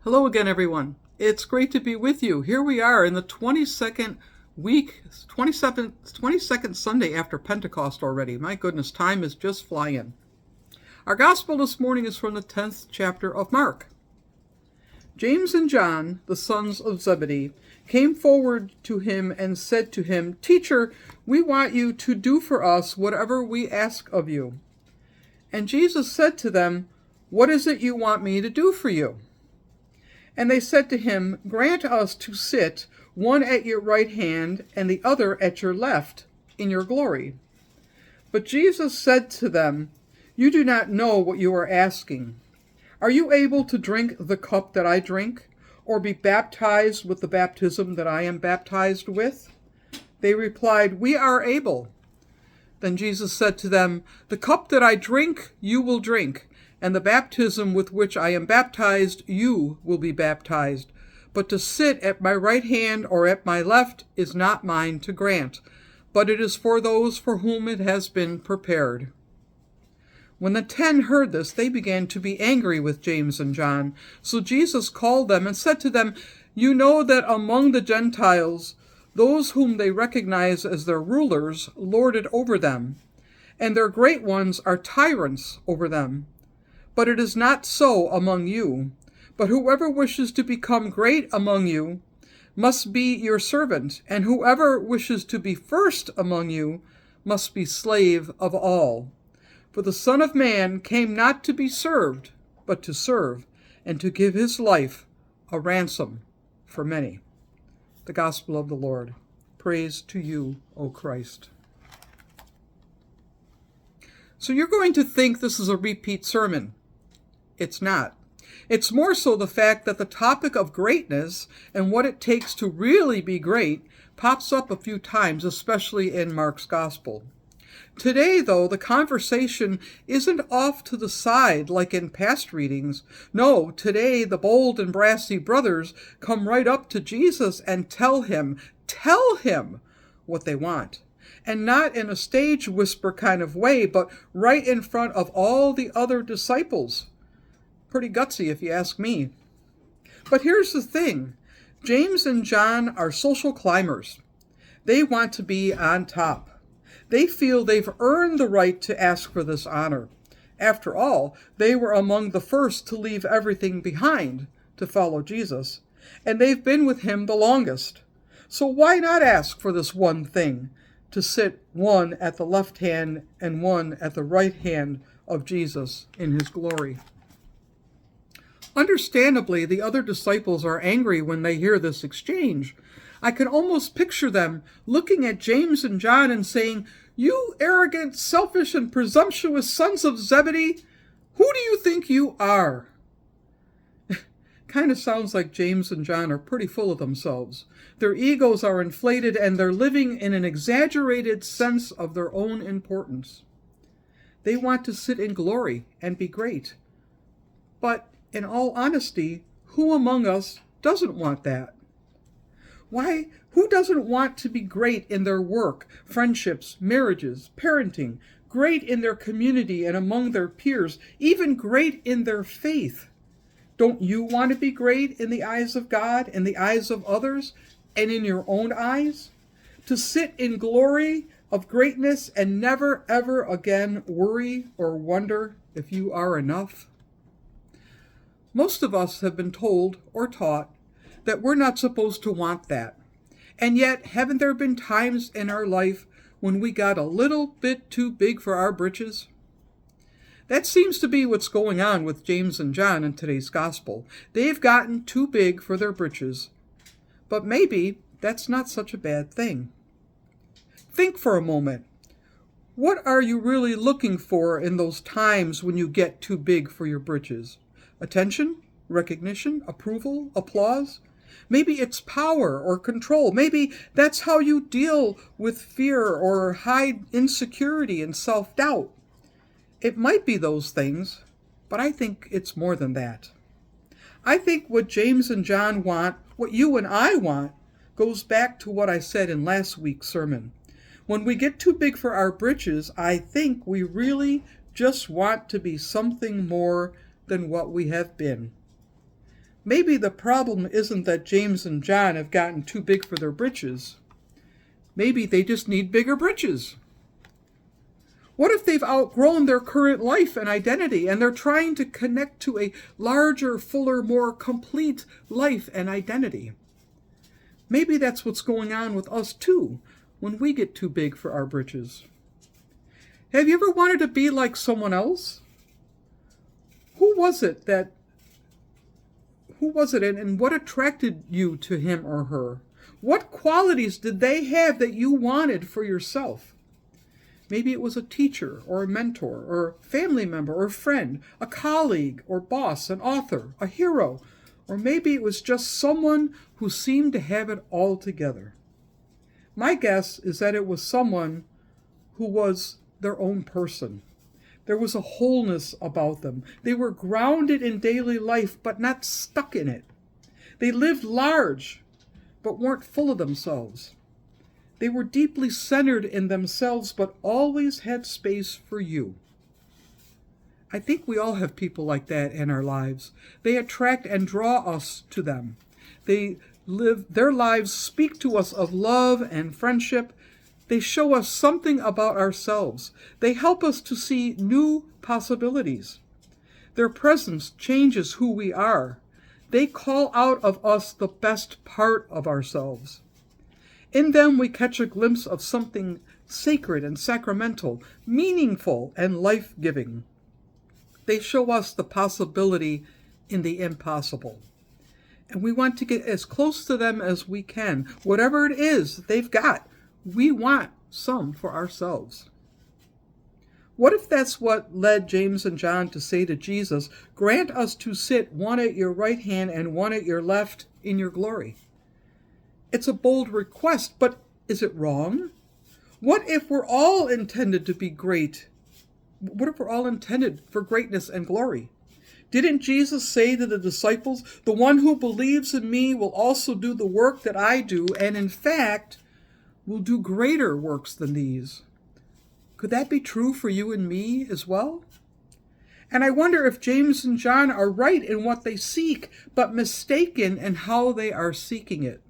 Hello again, everyone. It's great to be with you. Here we are in the 22nd week, 22nd Sunday after Pentecost already. My goodness, time is just flying. Our gospel this morning is from the 10th chapter of Mark. James and John, the sons of Zebedee, came forward to him and said to him, "Teacher, we want you to do for us whatever we ask of you." And Jesus said to them, "What is it you want me to do for you?" And they said to him, "Grant us to sit, one at your right hand and the other at your left, in your glory." But Jesus said to them, "You do not know what you are asking. Are you able to drink the cup that I drink, or be baptized with the baptism that I am baptized with?" They replied, "We are able." Then Jesus said to them, "The cup that I drink, you will drink, and the baptism with which I am baptized, you will be baptized. But to sit at my right hand or at my left is not mine to grant, but it is for those for whom it has been prepared." When the 10 heard this, they began to be angry with James and John. So Jesus called them and said to them, "You know that among the Gentiles, those whom they recognize as their rulers lord it over them, and their great ones are tyrants over them. But it is not so among you. But whoever wishes to become great among you must be your servant, and whoever wishes to be first among you must be slave of all. For the Son of Man came not to be served, but to serve, and to give his life a ransom for many." The Gospel of the Lord. Praise to you, O Christ. So you're going to think this is a repeat sermon. It's not. It's more so the fact that the topic of greatness and what it takes to really be great pops up a few times, especially in Mark's Gospel. Today, though, the conversation isn't off to the side like in past readings. No, today the bold and brassy brothers come right up to Jesus and tell him what they want. And not in a stage whisper kind of way, but right in front of all the other disciples. Pretty gutsy, if you ask me. But here's the thing. James and John are social climbers. They want to be on top. They feel they've earned the right to ask for this honor. After all, they were among the first to leave everything behind to follow Jesus, and they've been with him the longest. So why not ask for this one thing, to sit one at the left hand and one at the right hand of Jesus in his glory? Understandably, the other disciples are angry when they hear this exchange. I can almost picture them looking at James and John and saying, "You arrogant, selfish, and presumptuous sons of Zebedee, who do you think you are?" Kind of sounds like James and John are pretty full of themselves. Their egos are inflated and they're living in an exaggerated sense of their own importance. They want to sit in glory and be great. But in all honesty, who among us doesn't want that? Why, who doesn't want to be great in their work, friendships, marriages, parenting, great in their community and among their peers, even great in their faith? Don't you want to be great in the eyes of God, in the eyes of others, and in your own eyes? To sit in glory of greatness and never ever again worry or wonder if you are enough? Most of us have been told or taught that we're not supposed to want that. And yet, haven't there been times in our life when we got a little bit too big for our britches? That seems to be what's going on with James and John in today's gospel. They've gotten too big for their britches. But maybe that's not such a bad thing. Think for a moment. What are you really looking for in those times when you get too big for your britches? Attention? Recognition? Approval? Applause? Maybe it's power or control. Maybe that's how you deal with fear or hide insecurity and self-doubt. It might be those things, but I think it's more than that. I think what James and John want, what you and I want, goes back to what I said in last week's sermon. When we get too big for our britches, I think we really just want to be something more than what we have been. Maybe the problem isn't that James and John have gotten too big for their britches. Maybe they just need bigger britches. What if they've outgrown their current life and identity and they're trying to connect to a larger, fuller, more complete life and identity? Maybe that's what's going on with us too when we get too big for our britches. Have you ever wanted to be like someone else? Who was it and what attracted you to him or her? What qualities did they have that you wanted for yourself? Maybe it was a teacher or a mentor or a family member or friend, a colleague or boss, an author, a hero, or maybe it was just someone who seemed to have it all together. My guess is that it was someone who was their own person. There was a wholeness about them. They were grounded in daily life, but not stuck in it. They lived large, but weren't full of themselves. They were deeply centered in themselves, but always had space for you. I think we all have people like that in our lives. They attract and draw us to them. Their lives speak to us of love and friendship. They show us something about ourselves. They help us to see new possibilities. Their presence changes who we are. They call out of us the best part of ourselves. In them we catch a glimpse of something sacred and sacramental, meaningful and life-giving. They show us the possibility in the impossible. And we want to get as close to them as we can. Whatever it is they've got, we want some for ourselves. What if that's what led James and John to say to Jesus, "Grant us to sit one at your right hand and one at your left in your glory"? It's a bold request, but is it wrong? What if we're all intended to be great? What if we're all intended for greatness and glory? Didn't Jesus say to the disciples, "The one who believes in me will also do the work that I do, and in fact, will do greater works than these"? Could that be true for you and me as well? And I wonder if James and John are right in what they seek, but mistaken in how they are seeking it.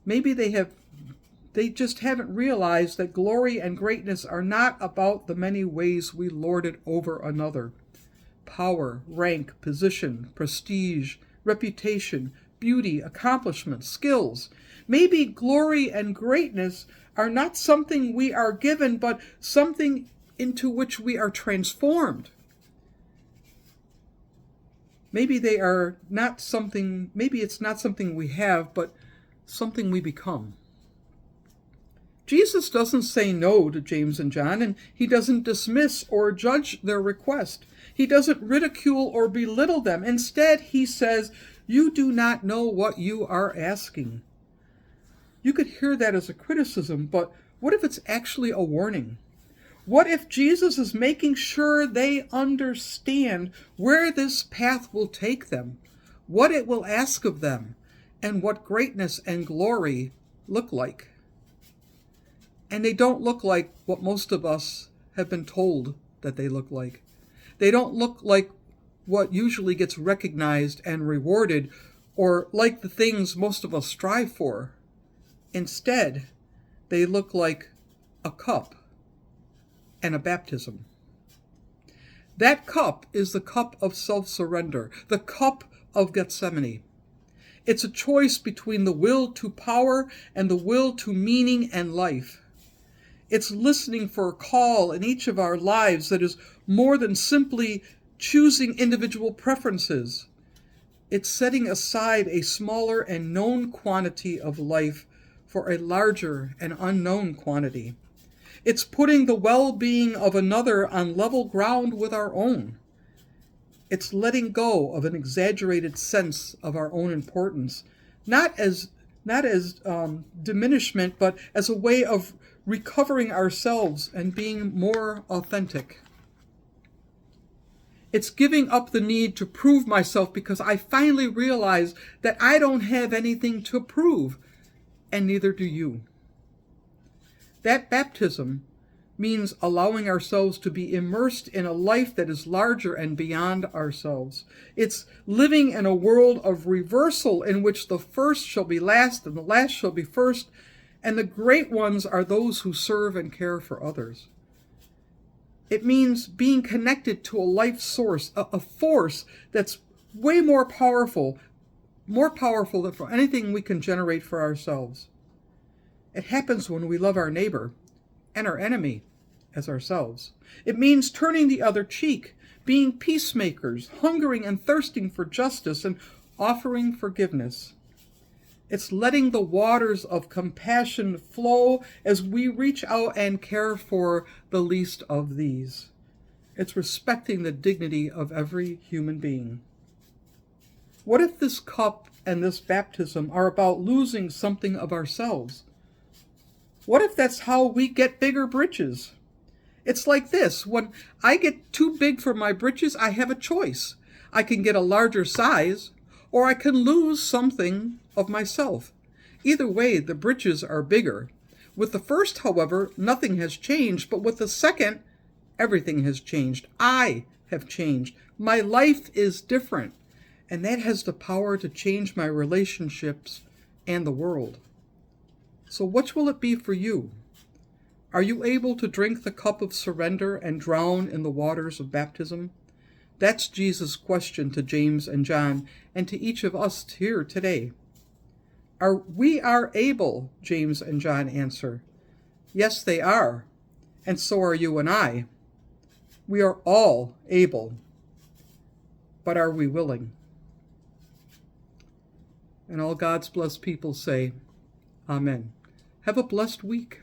Maybe they just haven't realized that glory and greatness are not about the many ways we lord it over another. Power, rank, position, prestige, reputation, beauty, accomplishment, skills. Maybe glory and greatness are not something we are given, but something into which we are transformed. Maybe it's not something we have, but something we become. Jesus doesn't say no to James and John, and he doesn't dismiss or judge their request. He doesn't ridicule or belittle them. Instead, he says, "You do not know what you are asking." You could hear that as a criticism, but what if it's actually a warning? What if Jesus is making sure they understand where this path will take them, what it will ask of them, and what greatness and glory look like? And they don't look like what most of us have been told that they look like. They don't look like what usually gets recognized and rewarded, or like the things most of us strive for. Instead, they look like a cup and a baptism. That cup is the cup of self-surrender, the cup of Gethsemane. It's a choice between the will to power and the will to meaning and life. It's listening for a call in each of our lives that is more than simply choosing individual preferences. It's setting aside a smaller and known quantity of life for a larger and unknown quantity. It's putting the well-being of another on level ground with our own. It's letting go of an exaggerated sense of our own importance, not as diminishment, but as a way of recovering ourselves and being more authentic. It's giving up the need to prove myself because I finally realize that I don't have anything to prove, and neither do you. That baptism means allowing ourselves to be immersed in a life that is larger and beyond ourselves. It's living in a world of reversal in which the first shall be last and the last shall be first, and the great ones are those who serve and care for others. It means being connected to a life source, a force that's way more powerful than for anything we can generate for ourselves. It happens when we love our neighbor and our enemy as ourselves. It means turning the other cheek, being peacemakers, hungering and thirsting for justice, and offering forgiveness. It's letting the waters of compassion flow as we reach out and care for the least of these. It's respecting the dignity of every human being. What if this cup and this baptism are about losing something of ourselves? What if that's how we get bigger britches? It's like this. When I get too big for my britches, I have a choice. I can get a larger size, or I can lose something of myself. Either way, the britches are bigger. With the first, however, nothing has changed, but with the second, everything has changed. I have changed. My life is different, and that has the power to change my relationships and the world. So which will it be for you? Are you able to drink the cup of surrender and drown in the waters of baptism? That's Jesus' question to James and John, and to each of us here today. We are able, James and John answer. Yes, they are, and so are you and I. We are all able, but are we willing? And all God's blessed people say, Amen. Have a blessed week.